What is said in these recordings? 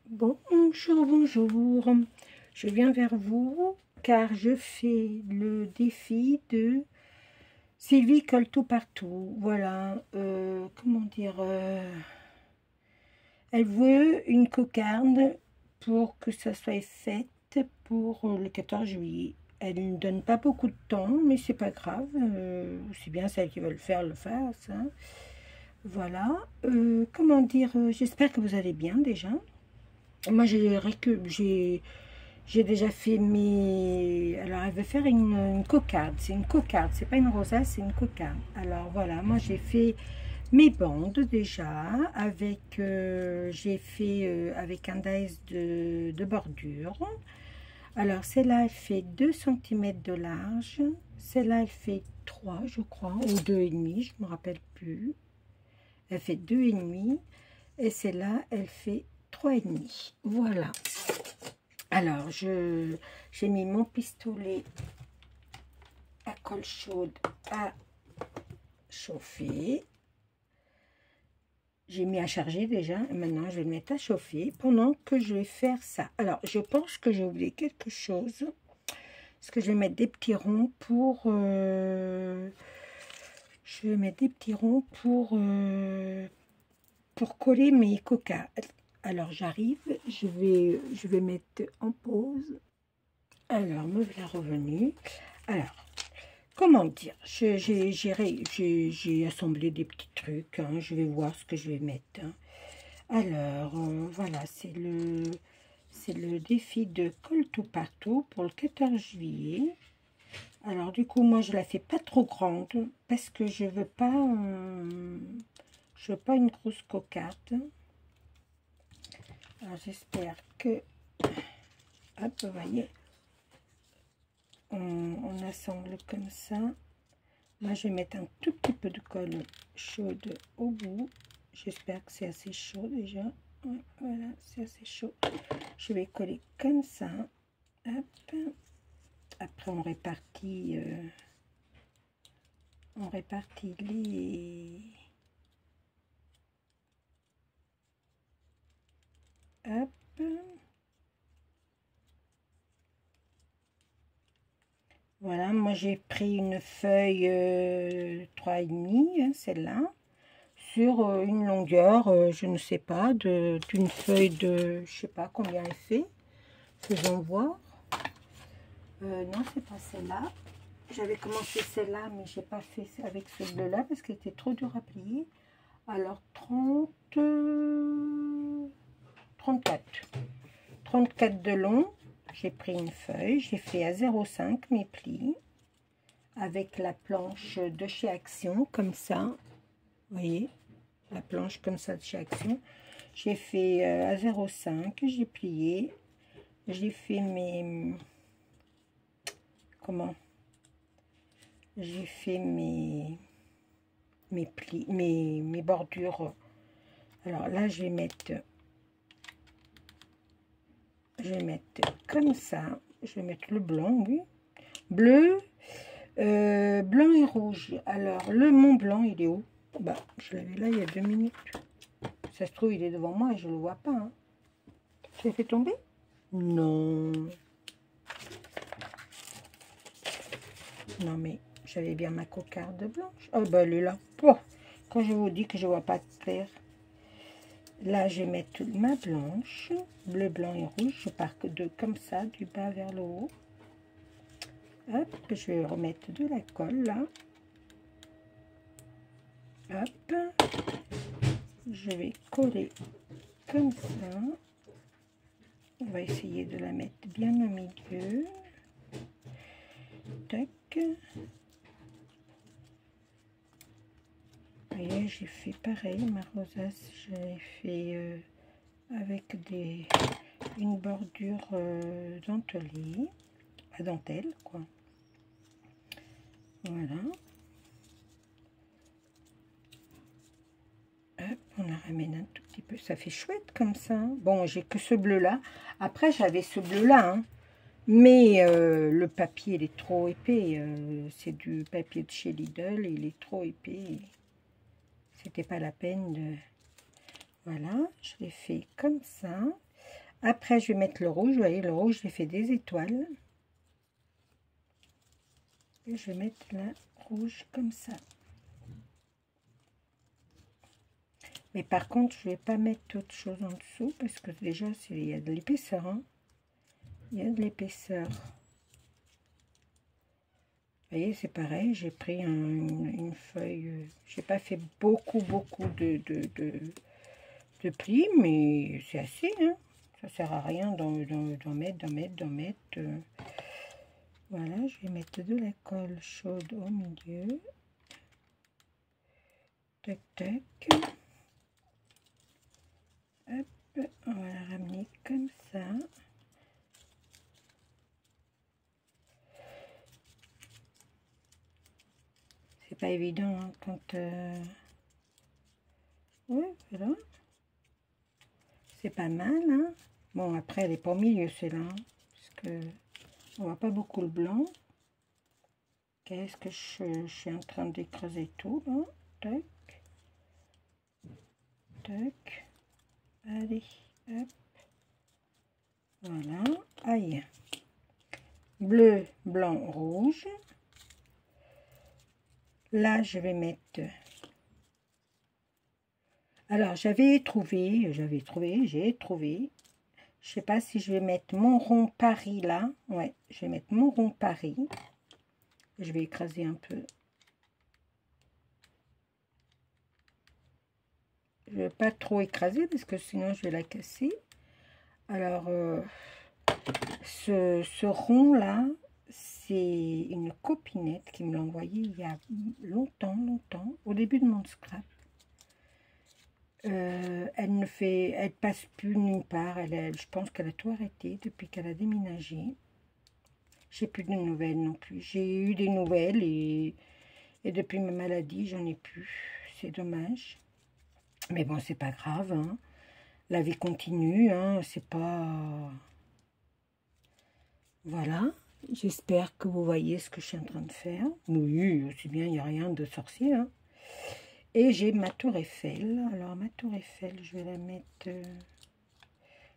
Bonjour, bonjour. Je viens vers vous car je fais le défi de Sylvie colle tout partout. Voilà, comment dire, elle veut une cocarde pour que ça soit fait pour le 14 juillet. Elle ne donne pas beaucoup de temps, mais c'est pas grave. C'est bien celle qui veut le faire, le fasse, hein. Voilà, comment dire, j'espère que vous allez bien déjà. Moi, j'ai déjà fait mes... Alors, elle veut faire une cocarde. C'est une cocarde, c'est pas une rosace, c'est une cocarde. Alors, voilà, moi, j'ai fait mes bandes déjà. J'ai fait avec un dice de bordure. Alors, celle-là, elle fait 2 cm de large. Celle-là, elle fait 3, je crois, ou 2,5, je me rappelle plus. Elle fait 2,5. Et celle-là, elle fait 3,5. Voilà. Alors, j'ai mis mon pistolet à colle chaude à chauffer. J'ai mis à charger déjà. Et maintenant, je vais le mettre à chauffer pendant que je vais faire ça. Alors, je pense que j'ai oublié quelque chose. Parce que je vais mettre des petits ronds pour... je vais mettre des petits ronds pour coller mes cocardes. Alors, j'arrive. Je vais mettre en pause. Alors, me voilà revenu. Alors, comment dire, j'ai assemblé des petits trucs, hein, je vais voir ce que je vais mettre, hein. Alors, voilà, c'est le défi de colle tout partout pour le 14 juillet. Alors, du coup, moi, je la fais pas trop grande parce que je veux pas une grosse cocarde. Alors, j'espère que, hop, vous voyez, on assemble comme ça. Moi, je vais mettre un tout petit peu de colle chaude au bout. J'espère que c'est assez chaud déjà. Ouais, voilà, c'est assez chaud. Je vais coller comme ça. Hop. Après, on répartit les... Hop. Voilà, moi j'ai pris une feuille 3,5, hein, celle-là, sur une longueur, je ne sais pas, d'une feuille de, je sais pas combien elle fait. Faisons voir. Non, c'est pas celle-là. J'avais commencé celle-là, mais j'ai pas fait avec ce bleu-là parce qu'il était trop dur à plier. Alors, 34. 34 de long. J'ai pris une feuille. J'ai fait à 0,5 mes plis. Avec la planche de chez Action, comme ça. Vous voyez, la planche comme ça de chez Action. J'ai fait à 0,5. J'ai plié. J'ai fait mes... Comment? J'ai fait mes plis, mes bordures. Alors là, je vais mettre comme ça. Je vais mettre le blanc, oui. Bleu, blanc et rouge. Alors, le Mont Blanc, il est où? Bah, je l'avais là il y a 2 minutes. Ça se trouve, il est devant moi et je ne le vois pas, hein. Tu l'as fait tomber? Non. Non, mais j'avais bien ma cocarde blanche. Oh, bah, elle est là. Oh, quand je vous dis que je ne vois pas clair. Là, je vais mettre ma blanche, bleu, blanc et rouge. Je pars comme ça, du bas vers le haut. Hop, je vais remettre de la colle, là. Hop. Je vais coller comme ça. On va essayer de la mettre bien au milieu. Tac. Vous voyez, j'ai fait pareil, ma rosace, je l'ai fait avec une bordure dentelée, à dentelle, quoi. Voilà. Hop, on la ramène un tout petit peu, ça fait chouette comme ça, hein. Bon, j'ai que ce bleu-là. Après, j'avais ce bleu-là, hein. Mais le papier, il est trop épais. C'est du papier de chez Lidl, il est trop épais. C'était pas la peine de... Voilà, je l'ai fait comme ça. Après, je vais mettre le rouge. Vous voyez, le rouge, j'ai fait des étoiles. Et je vais mettre la rouge comme ça. Mais par contre, je ne vais pas mettre autre chose en dessous parce que déjà, il y a de l'épaisseur. Hein. Il y a de l'épaisseur. Vous voyez, c'est pareil. J'ai pris une feuille. J'ai pas fait beaucoup de plis, mais c'est assez. Hein. Ça sert à rien d'en mettre. Voilà, je vais mettre de la colle chaude au milieu. Tac, tac. Hop, on va la ramener comme ça. C'est pas évident hein, quand... Ouais, voilà. C'est pas mal, hein. Bon, après, elle est pas au milieu, celle-là. Hein, parce que on voit pas beaucoup le blanc. Qu'est-ce que je suis en train d'écraser tout, là. Tac. Tac. Allez, hop. Voilà. Aïe. Bleu, blanc, rouge. Là, je vais mettre... Alors, j'ai trouvé. Je sais pas si je vais mettre mon rond Paris là. Ouais, je vais mettre mon rond Paris. Je vais écraser un peu. Je ne vais pas trop écraser parce que sinon je vais la casser. Alors, ce rond là, c'est une copinette qui me l'a envoyé il y a longtemps, au début de mon scrap. Elle passe plus nulle part. Je pense qu'elle a tout arrêté depuis qu'elle a déménagé. J'ai plus de nouvelles non plus. J'ai eu des nouvelles et depuis ma maladie, j'en ai plus. C'est dommage. Mais bon, c'est pas grave. Hein. La vie continue. Hein. C'est pas... Voilà. J'espère que vous voyez ce que je suis en train de faire. Oui, aussi bien, il n'y a rien de sorcier. Hein. Et j'ai ma tour Eiffel. Alors, ma tour Eiffel, je vais la mettre...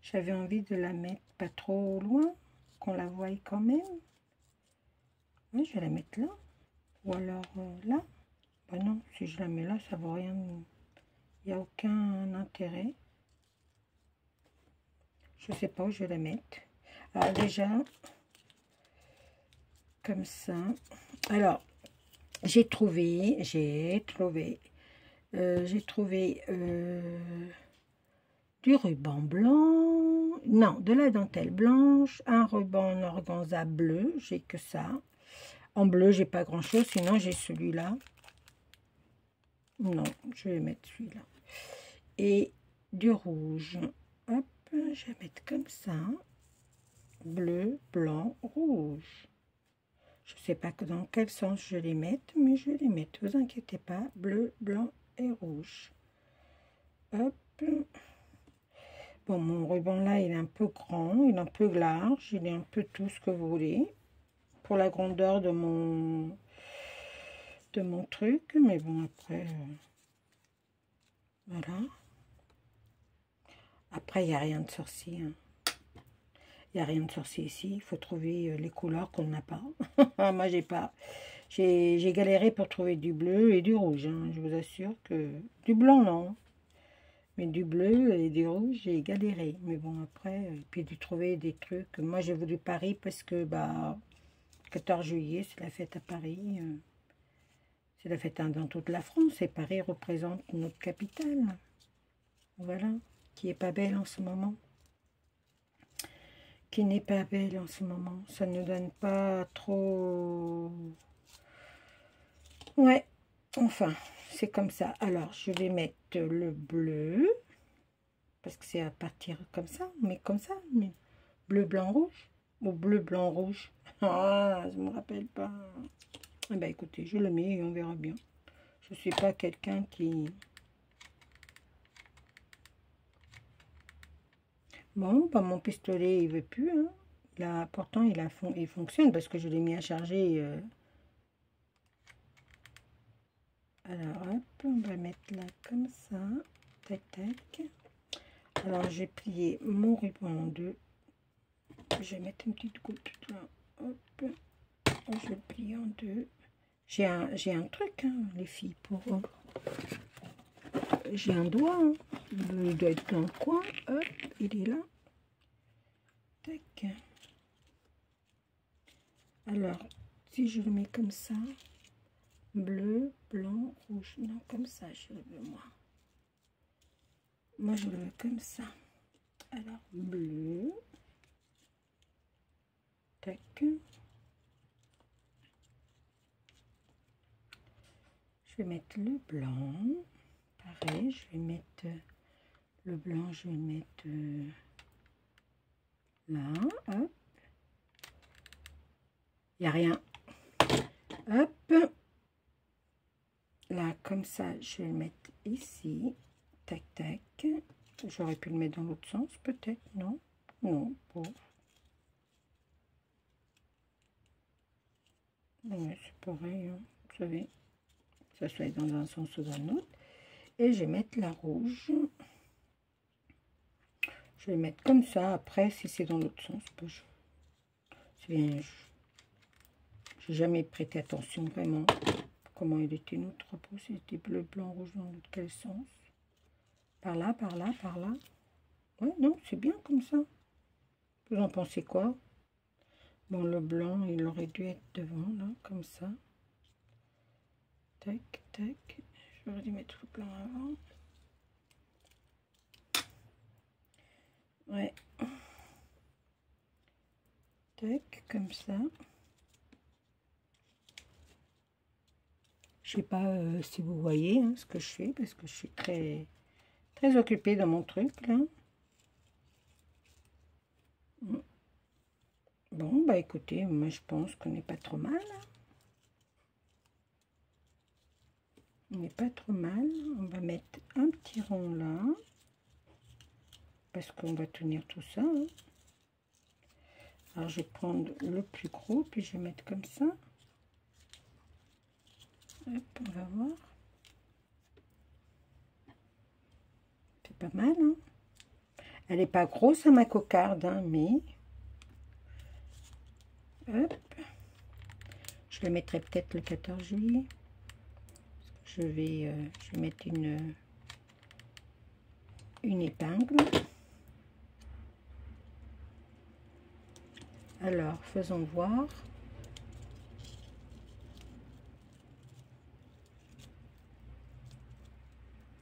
J'avais envie de la mettre pas trop loin, qu'on la voie quand même. Oui, je vais la mettre là. Ou alors là. Ben non, si je la mets là, ça vaut rien. Il n'y a aucun intérêt. Je sais pas où je vais la mettre. Alors déjà, comme ça. Alors, j'ai trouvé du ruban blanc, non, de la dentelle blanche, un ruban en organza bleu, j'ai que ça. En bleu, j'ai pas grand chose, sinon j'ai celui-là. Non, je vais mettre celui-là. Et du rouge. Hop, je vais mettre comme ça. Bleu, blanc, rouge. Je sais pas dans quel sens je les mette, mais je vais les mettre. Vous inquiétez pas. Bleu, blanc et rouge. Hop. Bon, mon ruban là, il est un peu grand, il est un peu large, il est un peu tout ce que vous voulez. Pour la grandeur de mon truc, mais bon, après, voilà. Après, il n'y a rien de sorcier. Hein. Il n'y a rien de sorcier ici. Il faut trouver les couleurs qu'on n'a pas. Moi, j'ai pas. J'ai galéré pour trouver du bleu et du rouge. Hein. Je vous assure que... Du blanc, non. Mais du bleu et du rouge, j'ai galéré. Mais bon, après, puis de trouver des trucs. Moi, j'ai voulu Paris parce que, bah, 14 juillet, c'est la fête à Paris. C'est la fête dans toute la France. Et Paris représente notre capitale. Voilà. Qui est pas belle en ce moment. Qui n'est pas belle en ce moment. Ça ne donne pas trop... Ouais, enfin, c'est comme ça. Alors, je vais mettre le bleu. Parce que c'est à partir comme ça. Mais comme ça. Mais bleu, blanc, rouge. Ou bleu, blanc, rouge. Ah, je ne me rappelle pas. Eh ben, écoutez, je le mets et on verra bien. Je ne suis pas quelqu'un qui... Bon, bah, mon pistolet, il veut plus. Hein. Là, pourtant, il fonctionne parce que je l'ai mis à charger. Alors, hop, on va mettre là comme ça. Tac, tac. Alors, j'ai plié mon ruban en deux. Je vais mettre une petite goutte là. Hop. Je plie en deux. J'ai un truc, hein, les filles, pour... J'ai un doigt, hein. Il doit être dans le coin. Hop, il est là. Tac. Alors, si je le mets comme ça, bleu, blanc, rouge. Non, comme ça, je le veux, moi. Moi, je le veux comme ça. Alors, bleu. Tac. Je vais mettre le blanc. Pareil, je vais mettre le blanc, je vais mettre là. Hop. Il n'y a rien. Hop. Là, comme ça, je vais le mettre ici. Tac, tac. J'aurais pu le mettre dans l'autre sens, peut-être, non? Non, bon. Ouais, c'est pareil, hein, vous savez. Ça soit dans un sens ou dans l'autre. Et je vais mettre la rouge. Je vais mettre comme ça. Après, si c'est dans l'autre sens, je n'ai jamais prêté attention vraiment comment il était notre drapeau. C'était bleu, blanc, rouge dans l'autre quel sens? Par là, par là, par là. Ouais, non, c'est bien comme ça. Vous en pensez quoi? Bon, le blanc, il aurait dû être devant, là, comme ça. Tac, tac. J'aurais dû mettre le blanc avant. Ouais. Tac, comme ça. Je sais pas si vous voyez hein, ce que je fais, parce que je suis très occupée dans mon truc, là. Bon, bah écoutez, moi je pense qu'on n'est pas trop mal. Hein. On n'est pas trop mal. On va mettre un petit rond là. Parce qu'on va tenir tout ça. Hein. Alors je vais prendre le plus gros, puis je vais mettre comme ça. Hop, on va voir. C'est pas mal, hein. Elle n'est pas grosse à ma cocarde, hein, mais... Hop. Je le mettrai peut-être le 14 juillet. Je vais mettre une épingle. Alors, faisons voir.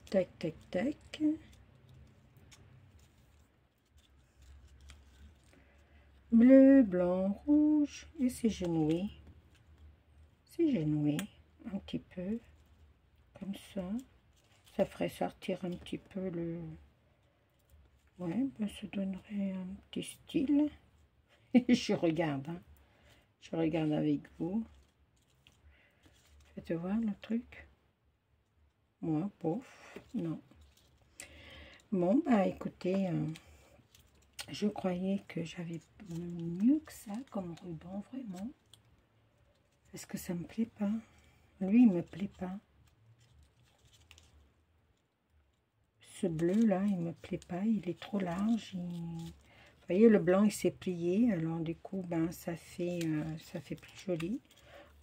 Tac, tac, tac. Bleu, blanc, rouge. Et c'est genoué. C'est genoué. Un petit peu. Comme ça. Ça ferait sortir un petit peu le... Ouais, ben ça donnerait un petit style. Je regarde. Hein. Je regarde avec vous. Faites voir le truc. Moi, pouf. Non. Bon, bah écoutez... je croyais que j'avais mieux que ça comme ruban, vraiment. Parce que ça me plaît pas. Lui, il me plaît pas. Ce bleu-là, il me plaît pas. Il est trop large. Vous voyez, le blanc, il s'est plié. Alors, du coup, ben, ça fait plus joli.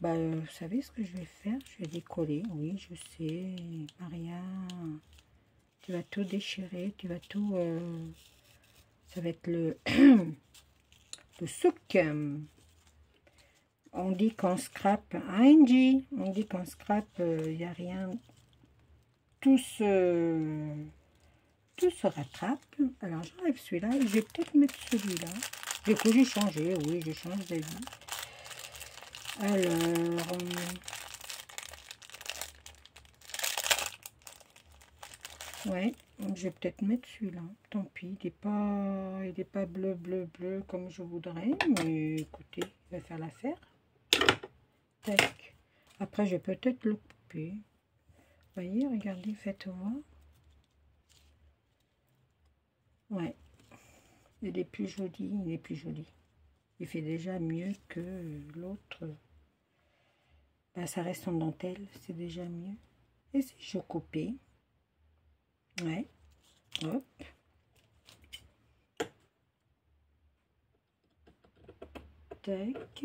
Ben, vous savez ce que je vais faire? Je vais décoller. Oui, je sais. Maria, tu vas tout déchirer. Tu vas tout... ça va être le... le souk. On dit qu'en scrap, Angie, on dit qu'en scrap, il n'y a rien, tout se rattrape. Alors j'enlève celui-là, je vais peut-être mettre celui-là. Du coup j'ai changé, oui, je change d'avis. Alors, ouais, je vais peut-être mettre celui-là. Tant pis, il n'est pas bleu, bleu, bleu comme je voudrais, mais écoutez, il va faire l'affaire. Tac. Après, je vais peut-être le couper. Vous voyez, regardez, faites voir. Ouais. Il est plus joli, il est plus joli. Il fait déjà mieux que l'autre. Ben, ça reste en dentelle, c'est déjà mieux. Et si je coupais, ouais, hop, Tac.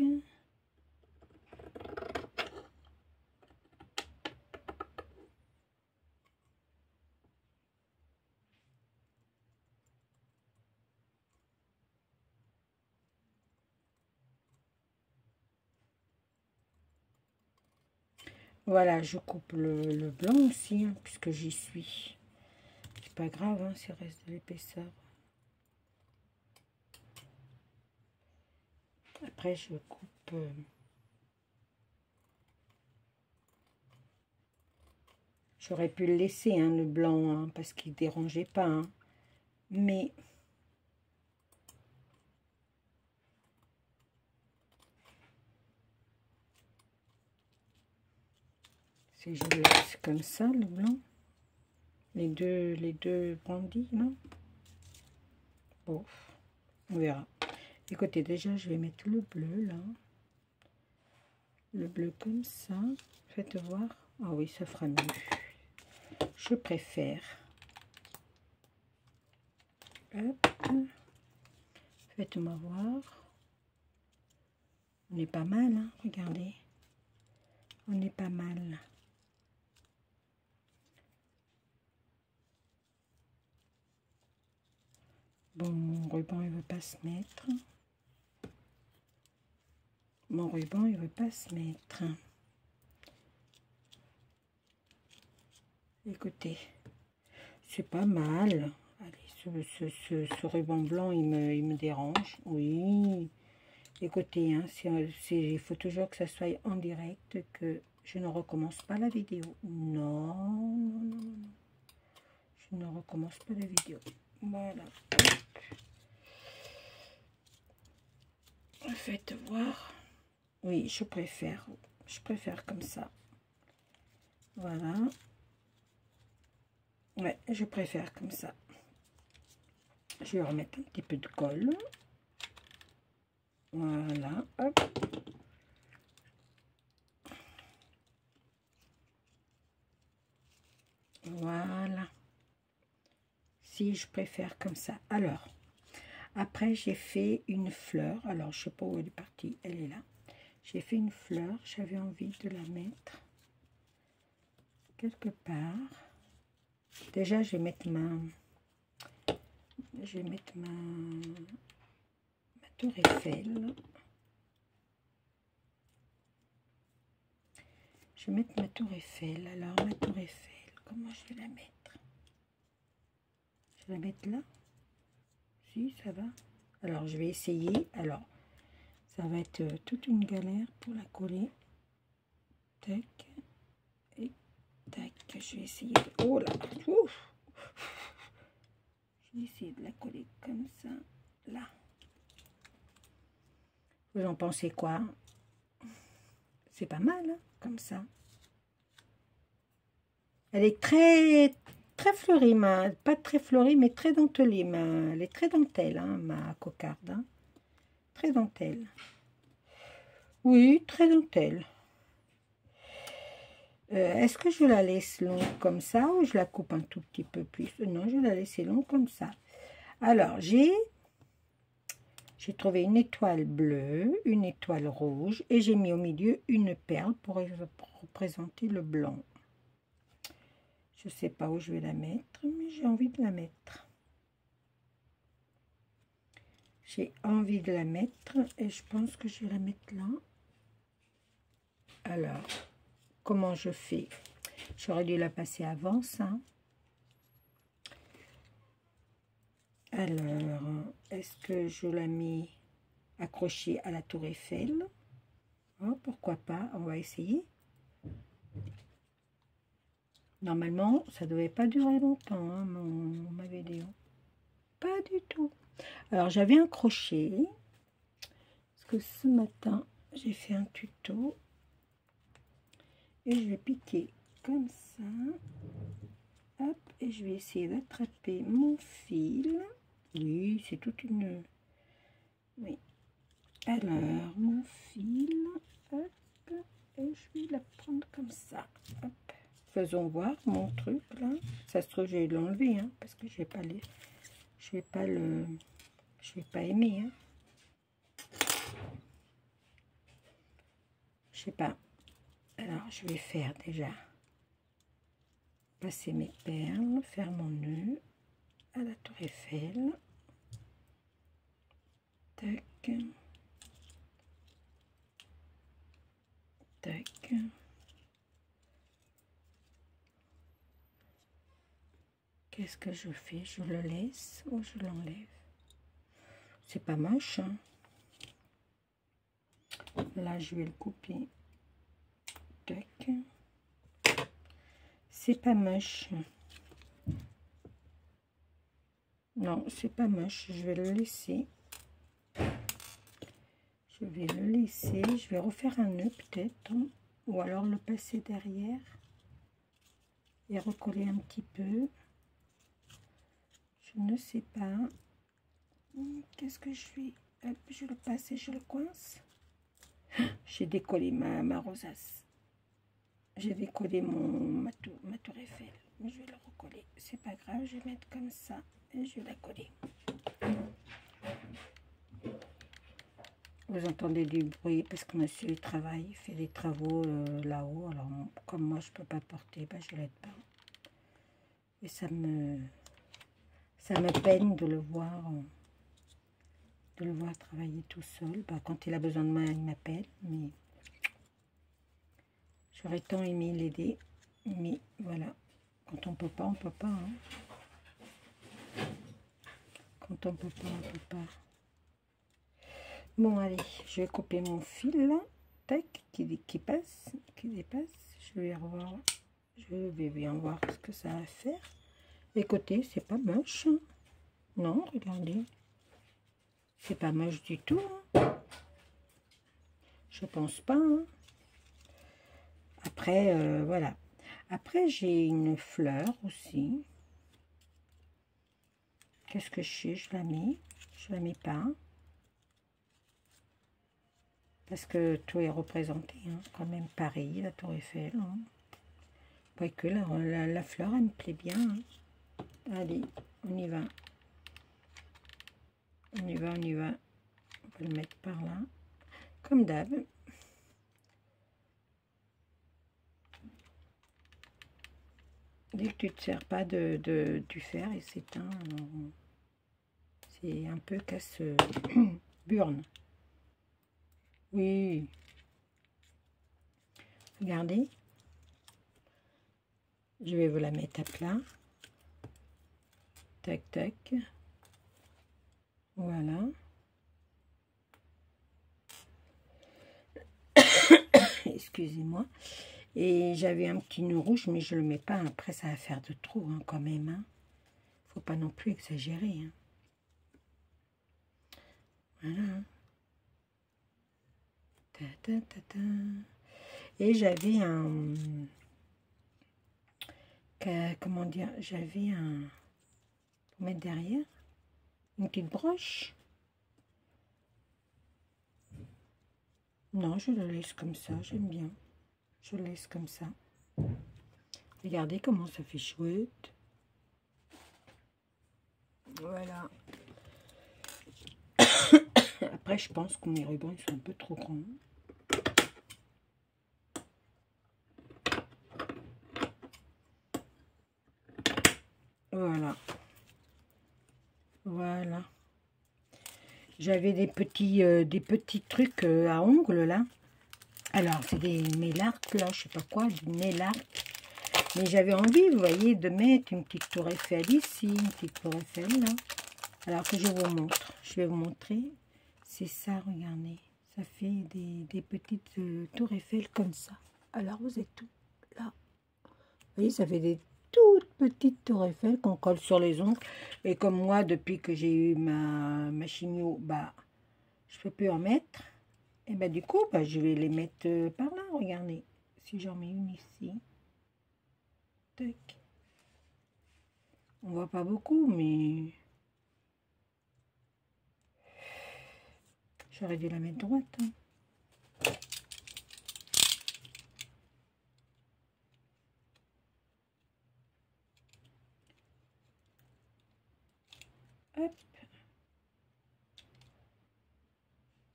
Voilà, je coupe le blanc aussi, hein, puisque j'y suis. C'est pas grave, hein, s'il reste de l'épaisseur. Après, je coupe... J'aurais pu le laisser, hein, le blanc, hein, parce qu'il ne dérangeait pas. Hein. Mais... si je le laisse comme ça, le blanc. Les deux brandis, non? Bon, on verra. Écoutez, déjà, je vais mettre le bleu, là. Le bleu comme ça. Faites voir. Ah oui, ça fera mieux. Je préfère. Hop. Faites-moi voir. On est pas mal, hein, regardez. On est pas mal. Bon, mon ruban, il veut pas se mettre. Mon ruban, il veut pas se mettre. Écoutez, c'est pas mal. Allez, ce ruban blanc, il me dérange. Oui. Écoutez, hein, il faut toujours que ça soit en direct, que je ne recommence pas la vidéo. Non, non, non, non. Je ne recommence pas la vidéo. Voilà. Faites voir. Oui, je préfère comme ça. Voilà. Ouais, je préfère comme ça. Je vais remettre un petit peu de colle. Voilà, hop. Voilà. Si, je préfère comme ça. Alors, après, j'ai fait une fleur. Alors, je sais pas où elle est partie. Elle est là. J'ai fait une fleur. J'avais envie de la mettre quelque part. Déjà, je vais mettre ma tour Eiffel. Je vais mettre ma tour Eiffel. Alors, ma tour Eiffel, comment je vais la mettre? Je vais la mettre là. Si, ça va. Alors, je vais essayer. Alors, ça va être toute une galère pour la coller. Tac. Et tac. Je vais essayer. Oh là. Ouf. Je vais essayer de la coller comme ça. Là. Vous en pensez quoi? C'est pas mal, hein, comme ça. Elle est très fleurie, pas très fleurie, mais très dentelée. Elle est très dentelle, hein, ma cocarde. Hein. Très dentelle. Oui, très dentelle. Est-ce que je la laisse longue comme ça ou je la coupe un tout petit peu plus? Non, je vais la laisser longue comme ça. Alors, j'ai trouvé une étoile bleue, une étoile rouge et j'ai mis au milieu une perle pour représenter le blanc. Je ne sais pas où je vais la mettre, mais j'ai envie de la mettre. J'ai envie de la mettre et je pense que je vais la mettre là. Alors, comment je fais? J'aurais dû la passer avant ça. Alors, est-ce que je la mets accrochée à la tour Eiffel? Oh, pourquoi pas? On va essayer. Normalement, ça ne devait pas durer longtemps, hein, ma vidéo. Pas du tout. Alors, j'avais un crochet. Parce que ce matin, j'ai fait un tuto. Et je vais piquer comme ça. Hop, et je vais essayer d'attraper mon fil. Oui, c'est toute une... Oui. Alors, mon fil. Hop, et je vais la prendre comme ça. Hop. Faisons voir mon truc là. Ça se trouve, je vais l'enlever, hein, parce que je vais pas les... Je vais pas aimer. Hein. sais pas. Alors, je vais faire déjà passer mes perles, faire mon nœud à la tour Eiffel. Tac. Tac. Qu'est-ce que je fais? Je le laisse ou je l'enlève? C'est pas moche, hein? Là, je vais le couper. Tac. C'est pas moche. Non, c'est pas moche. Je vais le laisser. Je vais le laisser. Je vais refaire un nœud peut-être. Ou alors le passer derrière. Et recoller un petit peu. Je ne sais pas. Qu'est-ce que je fais? Hop, je le passe et je le coince. J'ai décollé ma rosace. J'ai décollé ma tour Eiffel. Je vais le recoller. C'est pas grave, je vais mettre comme ça et je vais la coller. Vous entendez du bruit parce que monsieur il travaille, il fait des travaux là-haut. Alors comme moi je peux pas porter, bah, je l'aide pas. Et ça me peine de le voir travailler tout seul. Bah, quand il a besoin de moi, il m'appelle, mais j'aurais tant aimé l'aider. Mais voilà, quand on peut pas, on peut pas. Hein. Quand on peut pas, on peut pas. Bon, allez, je vais couper mon fil là, tac, qui dépasse. Je vais revoir, je vais bien voir ce que ça va faire. Écoutez, c'est pas moche. Hein. Non, regardez. C'est pas moche du tout. Hein. Je pense pas. Hein. Après, voilà. Après, j'ai une fleur aussi. Qu'est-ce que je fais? Je la mets. Je la mets pas. Parce que tout est représenté. Hein. Quand même Paris, la tour Eiffel. Hein. Que la fleur, elle me plaît bien. Hein. Allez, on y va. On y va. On va le mettre par là. Comme d'hab. Dès que tu ne te sers pas du fer, il s'éteint. C'est un peu casse-burne. Oui. Regardez. Je vais vous la mettre à plat. Tac, tac. Voilà. Excusez-moi. Et j'avais un petit nœud rouge, mais je ne le mets pas. Après, ça va faire de trop, hein, quand même. Hein. Faut pas non plus exagérer. Hein. Voilà. Ta, ta, ta, ta. Et j'avais un... Comment dire? J'avais un... Pour mettre derrière. Une petite broche. Non, je le laisse comme ça. J'aime bien. Je le laisse comme ça. Regardez comment ça fait chouette. Voilà. Après, je pense que mes rubans ils sont un peu trop grands. Voilà. Voilà. J'avais des petits trucs à ongles là. Alors, c'est des nail art là, je sais pas quoi, du nail art. Mais j'avais envie, vous voyez, de mettre une petite tour Eiffel ici, une petite tour Eiffel là. Alors que je vous montre. Je vais vous montrer. C'est ça, regardez. Ça fait des petites tours Eiffel comme ça. Alors, vous êtes tout là. Vous voyez, ça fait des toutes petites tours Eiffel qu'on colle sur les ongles. Et comme moi, depuis que j'ai eu ma chimio, bah, je peux plus en mettre. Et bah, du coup, bah, je vais les mettre par là, regardez. Si j'en mets une ici. Tac. On voit pas beaucoup, mais... J'aurais dû la mettre droite. Hein. Hop.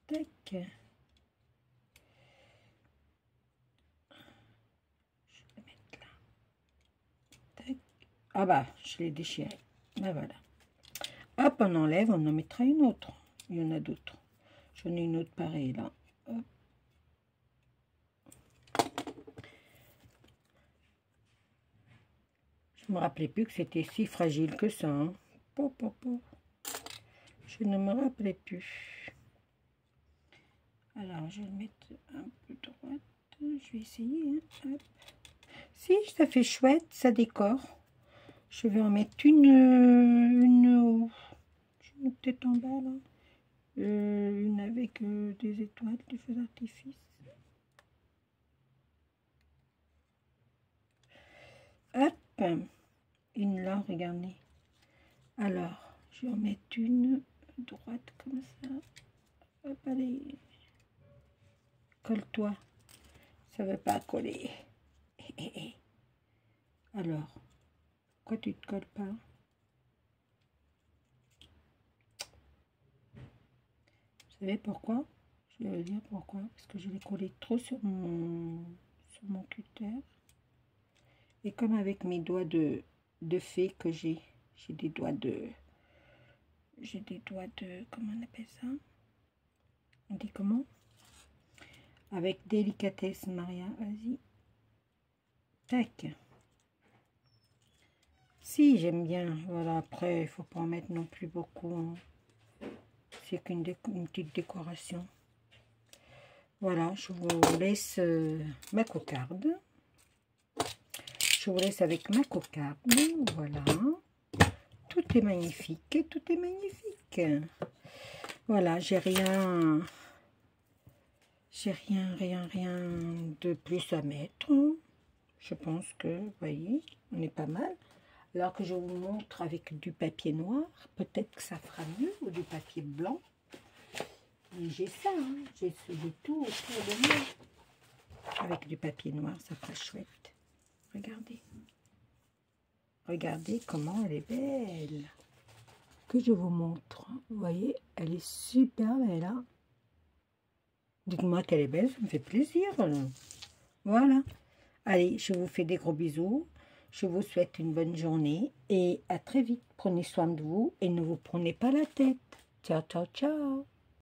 Tac. Ah bah, je l'ai déchiré. Ben voilà. Hop, on enlève, on en mettra une autre. Il y en a d'autres. J'en ai une autre pareille là. Hop. Je me rappelais plus que c'était si fragile que ça. Hein. Je ne me rappelais plus. Alors, je vais le mettre un peu droite. Je vais essayer. Hein. Hop. Si, ça fait chouette, ça décore. Je vais en mettre une peut-être en bas là. Une avec des étoiles, des feux d'artifice. Hop, une là, regardez. Alors, je vais en mettre une droite comme ça. Hop, allez. Colle-toi. Ça ne veut pas coller. Alors, pourquoi tu te colles pas? Vous savez pourquoi? Je vais vous dire pourquoi. Parce que je l'ai collé trop sur mon cutter. Et comme avec mes doigts de fée que j'ai des doigts de... comment on appelle ça? On dit comment? Avec délicatesse, Maria, vas-y. Tac. Si, j'aime bien. Voilà, après, il faut pas en mettre non plus beaucoup. Hein. C'est qu'une petite décoration. Voilà, je vous laisse ma cocarde. Je vous laisse avec ma cocarde. Voilà. Tout est magnifique. Tout est magnifique. Voilà, j'ai rien de plus à mettre. Je pense que, vous voyez, on est pas mal. Alors que je vous montre avec du papier noir, peut-être que ça fera mieux, ou du papier blanc. Et j'ai ça, hein. J'ai tout autour de moi. Avec du papier noir, ça fera chouette. Regardez. Regardez comment elle est belle. Que je vous montre. Vous voyez, elle est super belle. Hein. Dites-moi qu'elle est belle, ça me fait plaisir. Voilà. Allez, je vous fais des gros bisous. Je vous souhaite une bonne journée et à très vite. Prenez soin de vous et ne vous prenez pas la tête. Ciao, ciao, ciao.